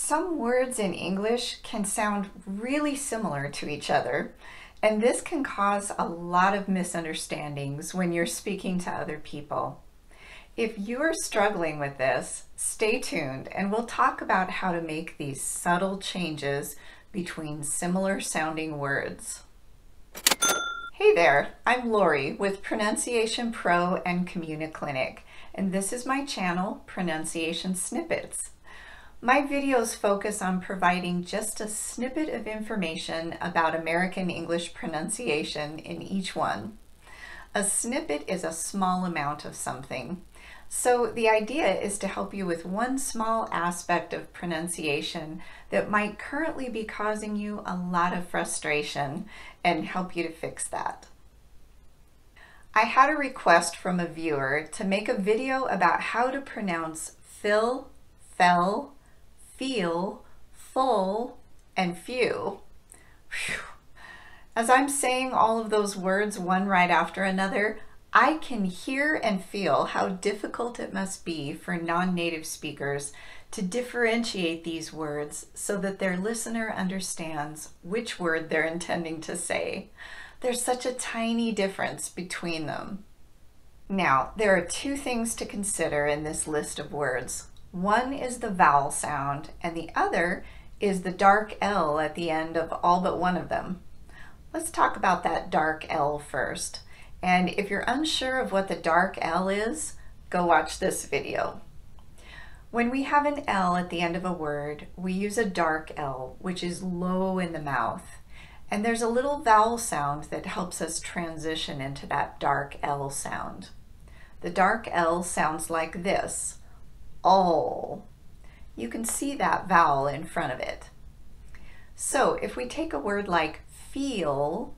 Some words in English can sound really similar to each other, and this can cause a lot of misunderstandings when you're speaking to other people. If you're struggling with this, stay tuned and we'll talk about how to make these subtle changes between similar sounding words. Hey there, I'm Lori with Pronunciation Pro and CommuniClinic, and this is my channel, Pronunciation Snippets. My videos focus on providing just a snippet of information about American English pronunciation in each one. A snippet is a small amount of something. So the idea is to help you with one small aspect of pronunciation that might currently be causing you a lot of frustration and help you to fix that. I had a request from a viewer to make a video about how to pronounce fill, fell, feel, full, and few. Whew. As I'm saying all of those words one right after another, I can hear and feel how difficult it must be for non-native speakers to differentiate these words so that their listener understands which word they're intending to say. There's such a tiny difference between them. Now, there are two things to consider in this list of words. One is the vowel sound, and the other is the dark L at the end of all but one of them. Let's talk about that dark L first. And if you're unsure of what the dark L is, go watch this video. When we have an L at the end of a word, we use a dark L, which is low in the mouth. And there's a little vowel sound that helps us transition into that dark L sound. The dark L sounds like this. All. You can see that vowel in front of it. So if we take a word like feel,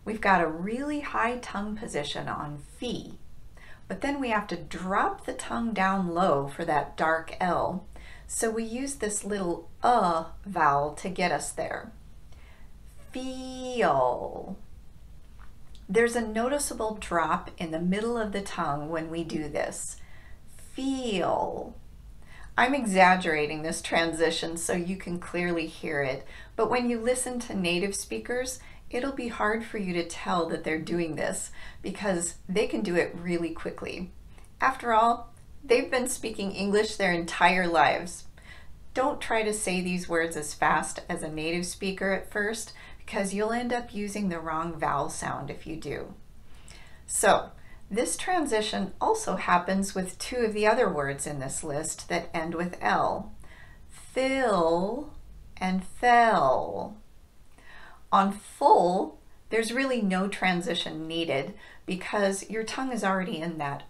we've got a really high tongue position on fee, but then we have to drop the tongue down low for that dark L. So we use this little vowel to get us there. Feel. There's a noticeable drop in the middle of the tongue when we do this. Feel. I'm exaggerating this transition so you can clearly hear it, but when you listen to native speakers, it'll be hard for you to tell that they're doing this because they can do it really quickly. After all, they've been speaking English their entire lives. Don't try to say these words as fast as a native speaker at first because you'll end up using the wrong vowel sound if you do. So, this transition also happens with two of the other words in this list that end with L. Fill and fell. On full, there's really no transition needed because your tongue is already in that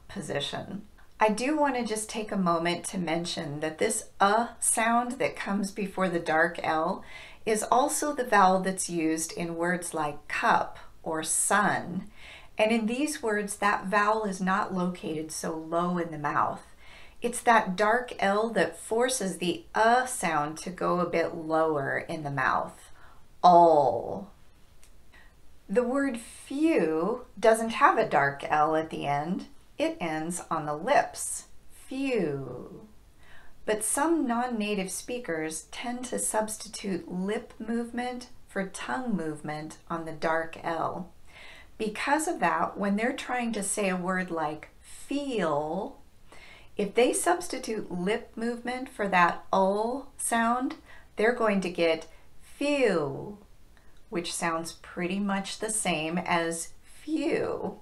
position. I do want to just take a moment to mention that this sound that comes before the dark L is also the vowel that's used in words like cup or sun. And in these words, that vowel is not located so low in the mouth. It's that dark L that forces the sound to go a bit lower in the mouth. All. The word few doesn't have a dark L at the end. It ends on the lips. Few. But some non-native speakers tend to substitute lip movement for tongue movement on the dark L. Because of that, when they're trying to say a word like feel, if they substitute lip movement for that sound, they're going to get feel, which sounds pretty much the same as few.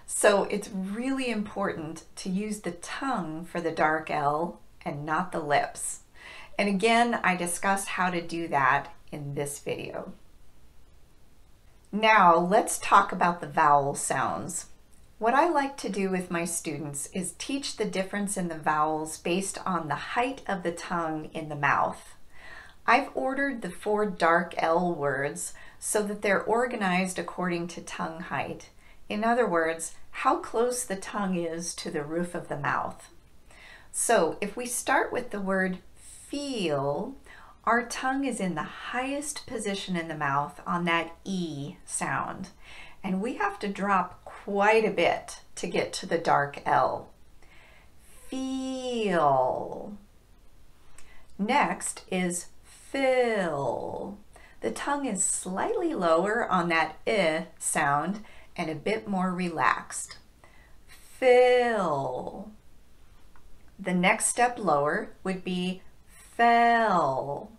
So it's really important to use the tongue for the dark L and not the lips. And again, I discuss how to do that in this video. Now let's talk about the vowel sounds. What I like to do with my students is teach the difference in the vowels based on the height of the tongue in the mouth. I've ordered the 4 dark L words so that they're organized according to tongue height. In other words, how close the tongue is to the roof of the mouth. So if we start with the word feel, our tongue is in the highest position in the mouth on that E sound, and we have to drop quite a bit to get to the dark L. Feel. Next is fill. The tongue is slightly lower on that I sound and a bit more relaxed. Fill. The next step lower would be fell.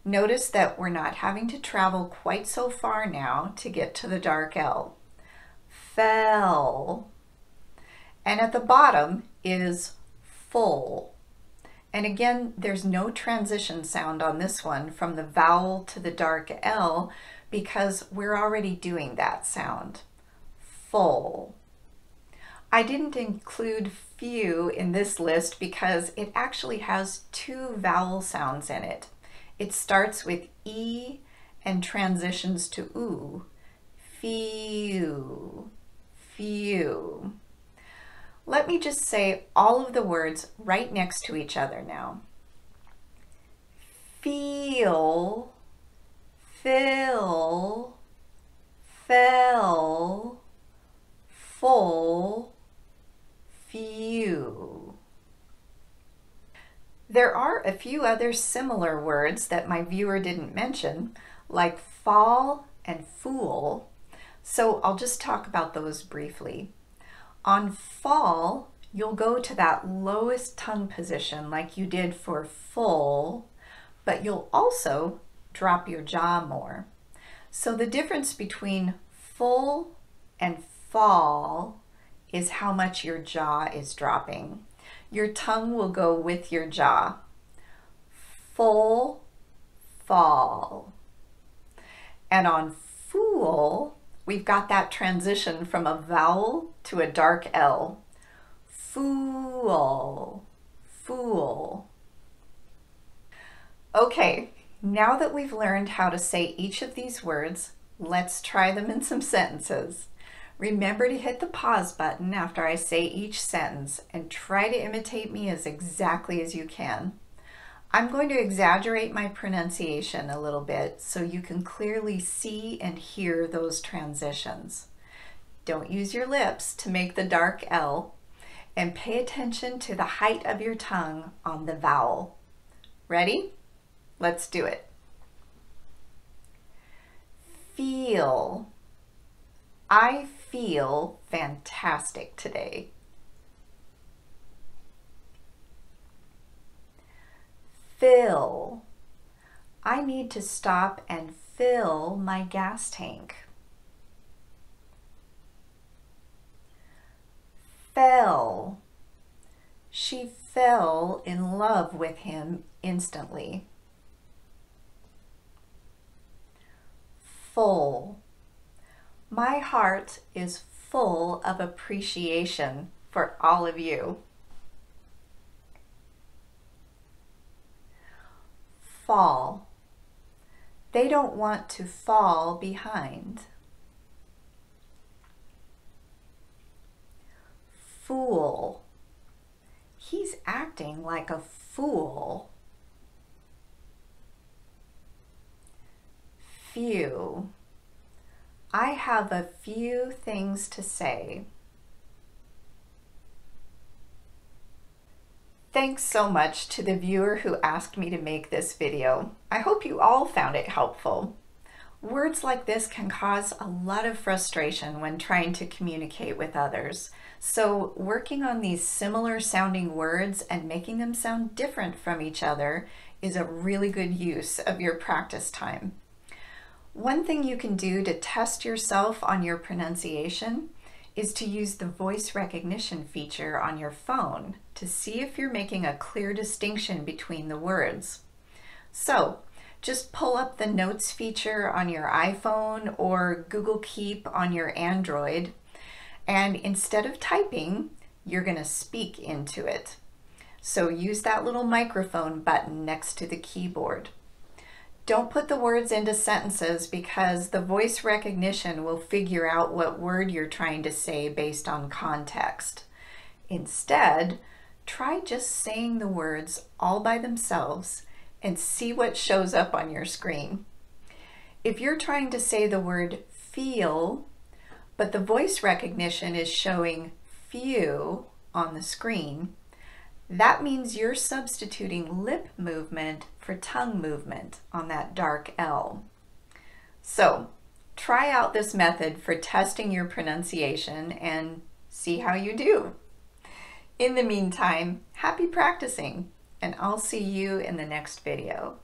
Notice that we're not having to travel quite so far now to get to the dark L. Fell. And at the bottom is full. And again, there's no transition sound on this one from the vowel to the dark L because we're already doing that sound. Full. I didn't include few in this list because it actually has two vowel sounds in it. It starts with E and transitions to oo. Few, few. Let me just say all of the words right next to each other now. Feel, fill, fell, full, few. There are a few other similar words that my viewer didn't mention, like fall and fool, so I'll just talk about those briefly. On fall, you'll go to that lowest tongue position like you did for full, but you'll also drop your jaw more. So the difference between full and fall is how much your jaw is dropping. Your tongue will go with your jaw. Full, fall. And on fool, we've got that transition from a vowel to a dark L. Fool, fool. Okay, now that we've learned how to say each of these words, let's try them in some sentences. Remember to hit the pause button after I say each sentence and try to imitate me as exactly as you can. I'm going to exaggerate my pronunciation a little bit so you can clearly see and hear those transitions. Don't use your lips to make the dark L, and pay attention to the height of your tongue on the vowel. Ready? Let's do it. Feel. I feel fantastic today. Fill. I need to stop and fill my gas tank. Fell. She fell in love with him instantly. Full. My heart is full of appreciation for all of you. Fall. They don't want to fall behind. Fool. He's acting like a fool. Few. I have a few things to say. Thanks so much to the viewer who asked me to make this video. I hope you all found it helpful. Words like this can cause a lot of frustration when trying to communicate with others. So working on these similar sounding words and making them sound different from each other is a really good use of your practice time. One thing you can do to test yourself on your pronunciation is to use the voice recognition feature on your phone to see if you're making a clear distinction between the words. So just pull up the notes feature on your iPhone or Google Keep on your Android, and instead of typing, you're going to speak into it. So use that little microphone button next to the keyboard. Don't put the words into sentences because the voice recognition will figure out what word you're trying to say based on context. Instead, try just saying the words all by themselves and see what shows up on your screen. If you're trying to say the word feel, but the voice recognition is showing few on the screen, That means you're substituting lip movement for tongue movement on that dark L. So try out this method for testing your pronunciation and see how you do. In the meantime, happy practicing, and I'll see you in the next video.